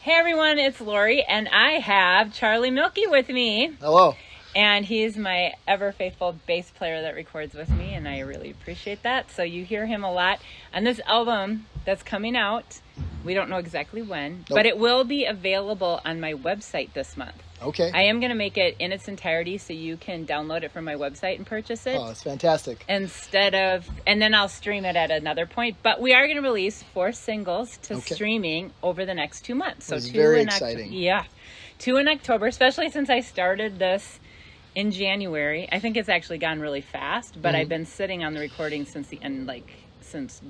Hey everyone, it's Lori, and I have Charlie Milkey with me. Hello. And he's my ever faithful bass player that records with me, and I really appreciate that. So you hear him a lot on this album that's coming out. We don't know exactly when, but it will be available on my website this month. Okay. I am going to make it in its entirety so you can download it from my website and purchase it. Oh, that's fantastic. And then I'll stream it at another point. But we are going to release 4 singles to streaming over the next 2 months. So it's very exciting. Yeah. 2 in October, especially since I started this in January. I think it's actually gone really fast, but I've been sitting on the recording since the end, since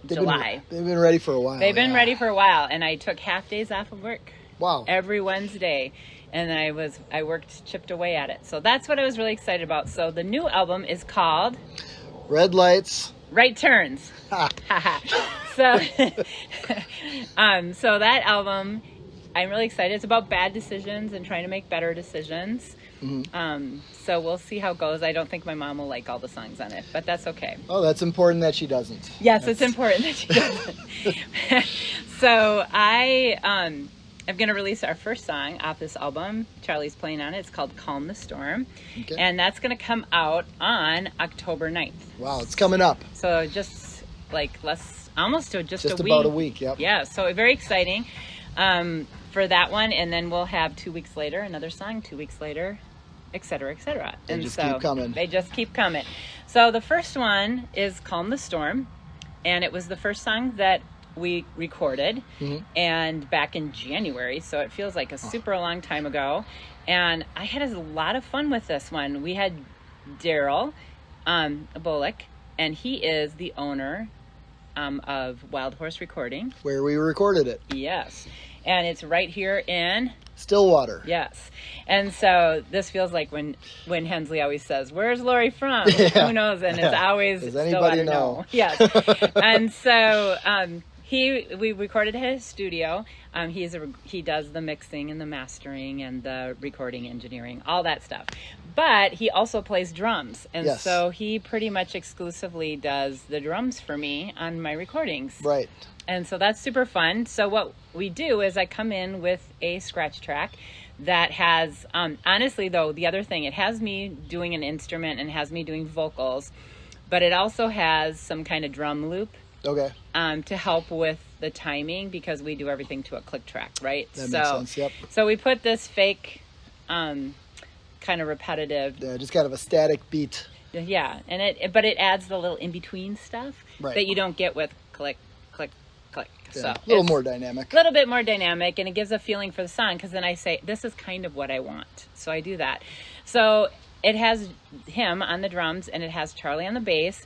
July. They've been ready for a while. They've been ready for a while, and I took half days off of work. Wow. Every Wednesday, and I worked, chipped away at it. So that's what I was really excited about. So the new album is called Red Lights, Right Turns. So so that album, I'm really excited. It's about bad decisions and trying to make better decisions. So we'll see how it goes. I don't think my mom will like all the songs on it, but that's okay. Oh, that's important that she doesn't. Yes, it's important that she doesn't. So I'm going to release our first song off this album. Charlie's playing on it. It's called Calm the Storm. Okay. And that's going to come out on October 9th. Wow, it's coming up. So just almost Just a week. about a week, yep. Yeah, so very exciting for that one. And then we'll have 2 weeks later, another song, 2 weeks later, et cetera, et cetera. They just keep coming. They just keep coming. So the first one is Calm the Storm. And it was the first song that we recorded and back in January, so it feels like a super long time ago, and I had a lot of fun with this one. We had Daryl Bullock, and he is the owner of Wild Horse Recording, where we recorded it. Yes, and it's right here in Stillwater. Yes. And so this feels like when Hensley always says, "Where's Lori from?" Yeah. Who knows? And it's always Does anybody know? Yes. And so we recorded at his studio. He does the mixing and the mastering and the recording engineering, all that stuff. But he also plays drums. And so he pretty much exclusively does the drums for me on my recordings. Right. And so that's super fun. So what we do is I come in with a scratch track that has, honestly though, the other thing, it has me doing an instrument and has me doing vocals, but it also has some kind of drum loop. Okay. To help with the timing, because we do everything to a click track, right? That makes sense, yep. So we put this fake, kind of repetitive. Yeah, just kind of a static beat. Yeah, but it adds the little in-between stuff that you don't get with click, click, click. Yeah, so a little more dynamic. A little bit more dynamic, and it gives a feeling for the song, because then I say, this is kind of what I want. So I do that. So it has him on the drums, and it has Charlie on the bass,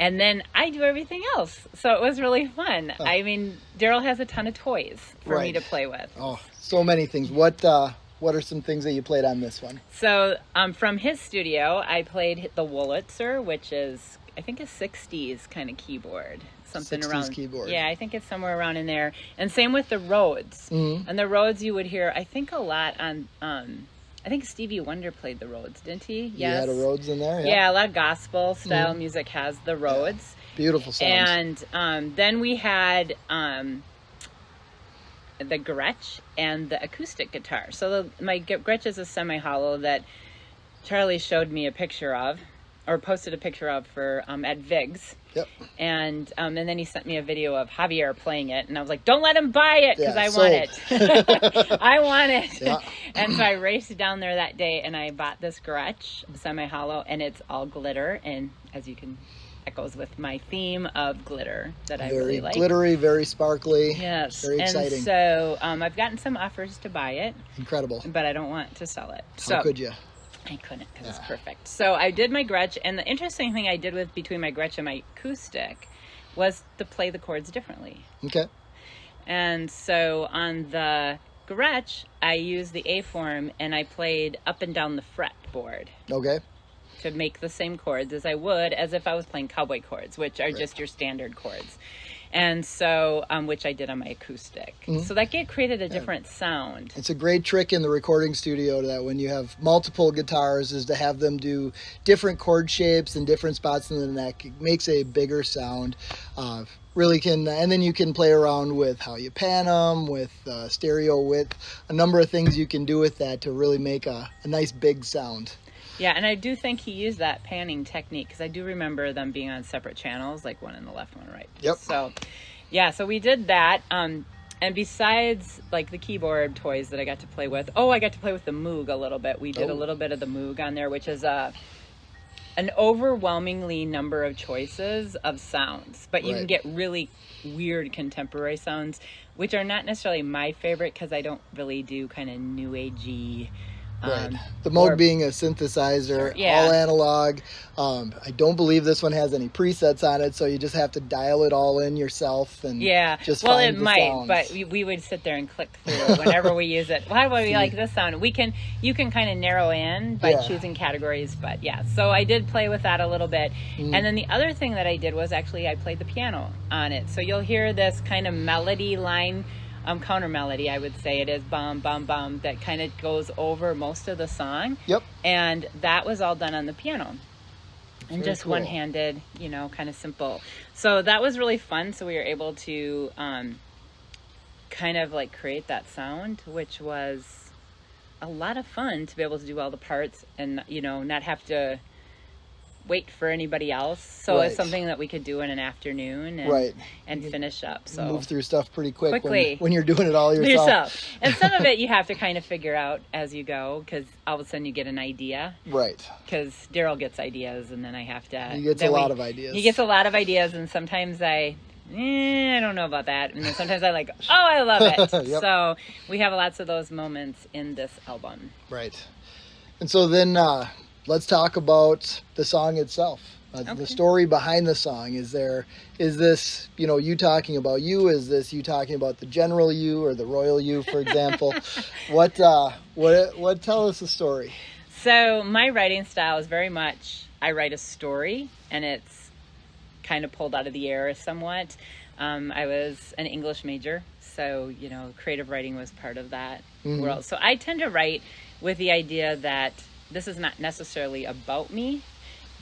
and then I do everything else. So it was really fun. Huh. I mean, Daryl has a ton of toys for me to play with. Oh, so many things. What are some things that you played on this one? So from his studio, I played the Wurlitzer, which is, I think, a 60s kind of keyboard. Something 60s around keyboard. Yeah, I think it's somewhere around in there. And same with the Rhodes. And the Rhodes you would hear, I think, a lot on I think Stevie Wonder played the Rhodes, didn't he? Yes. You had a Rhodes in there? Yeah, a lot of gospel style music has the Rhodes. Yeah. Beautiful sounds. And then we had the Gretsch and the acoustic guitar. So my Gretsch is a semi-hollow that Charlie showed me a picture of, or posted a picture of for at Vig's. Yep. And then he sent me a video of Javier playing it, and I was like, "Don't let him buy it, because I want it. I want it." Yeah. And so I raced down there that day, and I bought this Gretsch semi-hollow, and it's all glitter, and as you can, that goes with my theme of glitter that I really like. Very glittery, very sparkly. Yes. Very exciting. And so I've gotten some offers to buy it. Incredible. But I don't want to sell it. How could you? I couldn't, because it's perfect. So I did my Gretsch, and the interesting thing I did between my Gretsch and my acoustic was to play the chords differently. Okay. And so on the Gretsch, I used the A form, and I played up and down the fretboard. Okay. To make the same chords as I would as if I was playing cowboy chords, which are just your standard chords. And so, which I did on my acoustic. So that created a different sound. It's a great trick in the recording studio that when you have multiple guitars is to have them do different chord shapes and different spots in the neck. It makes a bigger sound. Really can, and then you can play around with how you pan them, with stereo width, a number of things you can do with that to really make a nice big sound. Yeah, and I do think he used that panning technique because I do remember them being on separate channels, like one on the left, one on the right. Yep. So, yeah, so we did that. And besides, like, the keyboard toys that I got to play with, I got to play with the Moog a little bit. We did a little bit of the Moog on there, which is an overwhelmingly number of choices of sounds. But you can get really weird contemporary sounds, which are not necessarily my favorite because I don't really do kind of new agey. Right. The Moog being a synthesizer, all analog. I don't believe this one has any presets on it, so you just have to dial it all in yourself and just find the sounds. But we would sit there and click through whenever we use it. Why would we like this sound? You can kind of narrow in by choosing categories, but so I did play with that a little bit. And then the other thing that I did was actually I played the piano on it. So you'll hear this kind of melody line, counter melody, I would say it is, bum bum bum, that kind of goes over most of the song. Yep. And that was all done on the piano. And Very just cool. one-handed, kind of simple. So that was really fun. So we were able to kind of like create that sound, which was a lot of fun to be able to do all the parts and, not have to wait for anybody else. So it's something that we could do in an afternoon and finish up. So move through stuff pretty quickly when you're doing it all yourself. And some of it you have to kind of figure out as you go because all of a sudden you get an idea. Right. Because Daryl gets ideas and then I have to. He gets a lot of ideas. He gets a lot of ideas and sometimes I don't know about that. And then sometimes I like, I love it. Yep. So we have lots of those moments in this album. Right. And so then let's talk about the song itself. The story behind the song. Is this, you talking about you? Is this you talking about the general you or the royal you, for example? What tell us the story. So my writing style is very much, I write a story and it's kind of pulled out of the air somewhat. I was an English major, so, creative writing was part of that world. So I tend to write with the idea that this is not necessarily about me,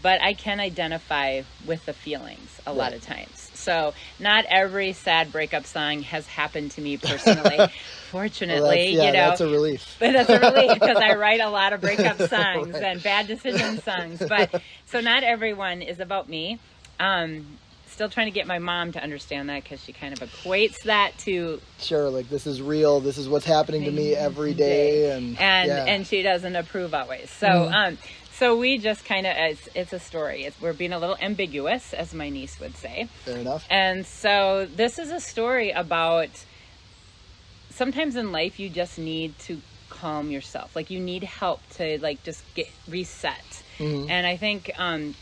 but I can identify with the feelings a lot of times. So not every sad breakup song has happened to me personally. Fortunately, that's a relief. But that's a relief because I write a lot of breakup songs and bad decision songs. But so not everyone is about me. Still trying to get my mom to understand that because she kind of equates that to like this is real. This is what's happening to me every day, and she doesn't approve always. So so we just kind of it's a story. We're being a little ambiguous, as my niece would say. Fair enough. And so this is a story about sometimes in life you just need to calm yourself. Like you need help to just get reset. And I think,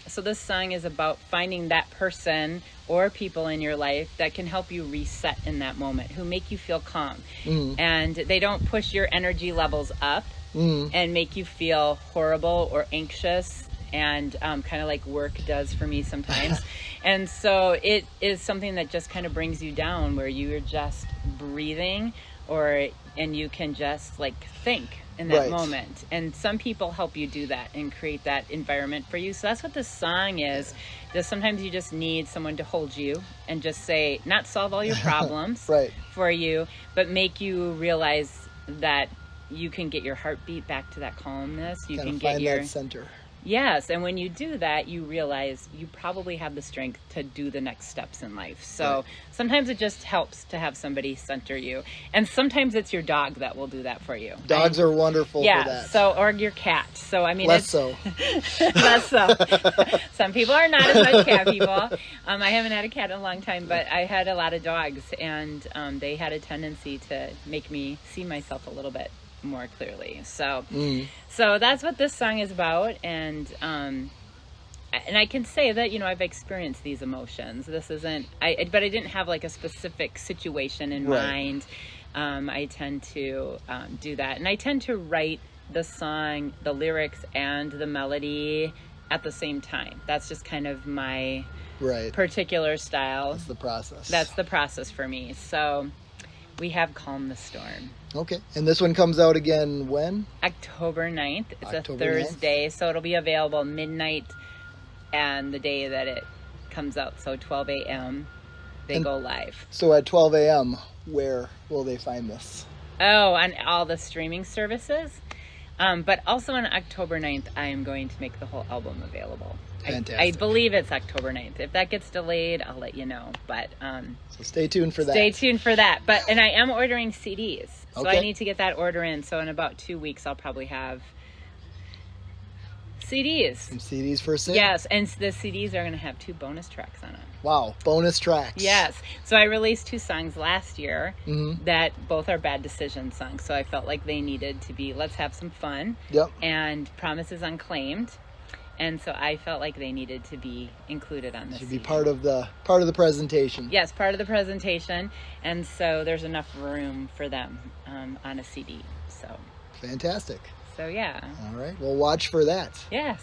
so this song is about finding that person or people in your life that can help you reset in that moment, who make you feel calm. And they don't push your energy levels up and make you feel horrible or anxious and kind of like work does for me sometimes. And so it is something that just kind of brings you down where you are just breathing and you can just think in that moment. And some people help you do that and create that environment for you. So that's what this song is. Just sometimes you just need someone to hold you and just say, not solve all your problems for you, but make you realize that you can get your heartbeat back to that calmness. You can get that center. Yes, and when you do that, you realize you probably have the strength to do the next steps in life. So sometimes it just helps to have somebody center you. And sometimes it's your dog that will do that for you. Dogs are wonderful for that. So, or your cat. So, I mean, less so. Less so. Some people are not as much cat people. I haven't had a cat in a long time, but I had a lot of dogs, and they had a tendency to make me see myself a little bit more clearly. So that's what this song is about, and I can say that I've experienced these emotions. This isn't but I didn't have like a specific situation in mind. I tend to do that, and I tend to write the song, the lyrics and the melody at the same time. That's just kind of my Right. particular style. That's the process. That's the process for me. So we have Calm the Storm. Okay. And this one comes out again when? October 9th. It's October a 9th. Thursday, so it'll be available midnight and the day that it comes out. So 12 a.m. they go live. So at 12 a.m., where will they find this? Oh, on all the streaming services. But also on October 9th, I am going to make the whole album available. I Fantastic. believe it's October 9th. If that gets delayed, I'll let you know. But So stay tuned for that. stay tuned for that. And I am ordering CDs. So Okay. I need to get that order in. So in about 2 weeks, I'll probably have CDs. Some CDs for sale? Yes, and the CDs are going to have 2 bonus tracks on it. Wow. Bonus tracks. Yes. So I released 2 songs last year Mm-hmm. that both are Bad Decision songs. So I felt like they needed to be Let's Have Some Fun Yep. and Promises Unclaimed. And so I felt like they needed to be included on this. Should be part of the presentation. Yes, part of the presentation. And so there's enough room for them on a CD. So Fantastic. yeah. All right. Well, watch for that. Yes.